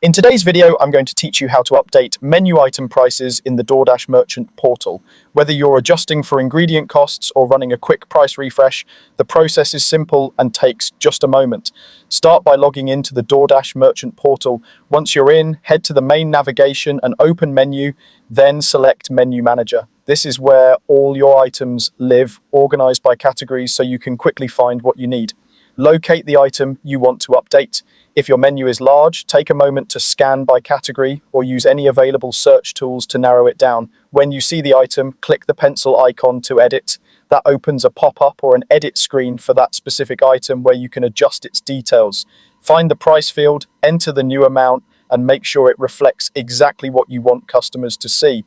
In today's video, I'm going to teach you how to update menu item prices in the Doordash merchant portal. Whether you're adjusting for ingredient costs or running a quick price refresh, the process is simple and takes just a moment. Start by logging into the Doordash merchant portal. Once you're in, head to the main navigation and open menu, then select Menu Manager. This is where all your items live, organized by categories so you can quickly find what you need. Locate the item you want to update. If your menu is large, take a moment to scan by category or use any available search tools to narrow it down. When you see the item, click the pencil icon to edit. That opens a pop-up or an edit screen for that specific item where you can adjust its details. Find the price field, enter the new amount, and make sure it reflects exactly what you want customers to see.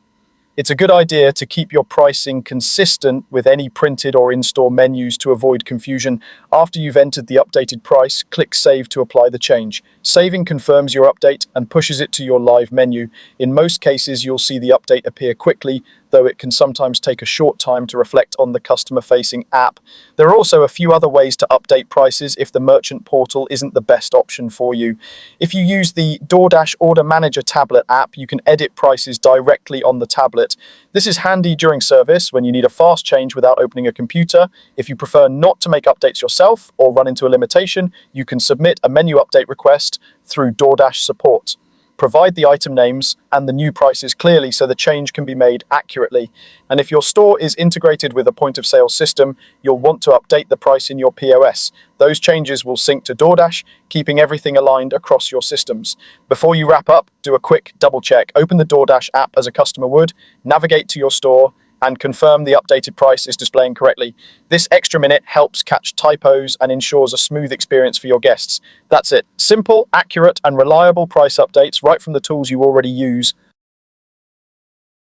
It's a good idea to keep your pricing consistent with any printed or in-store menus to avoid confusion. After you've entered the updated price, click Save to apply the change. Saving confirms your update and pushes it to your live menu. In most cases, you'll see the update appear quickly, though it can sometimes take a short time to reflect on the customer-facing app. There are also a few other ways to update prices if the merchant portal isn't the best option for you. If you use the Doordash Order Manager tablet app, you can edit prices directly on the tablet. This is handy during service when you need a fast change without opening a computer. If you prefer not to make updates yourself or run into a limitation, you can submit a menu update request through Doordash support. Provide the item names and the new prices clearly so the change can be made accurately. And if your store is integrated with a point-of-sale system, you'll want to update the price in your POS. Those changes will sync to Doordash, keeping everything aligned across your systems. Before you wrap up, do a quick double check. Open the Doordash app as a customer would, navigate to your store, and confirm the updated price is displaying correctly. This extra minute helps catch typos and ensures a smooth experience for your guests. That's it. Simple, accurate, and reliable price updates right from the tools you already use.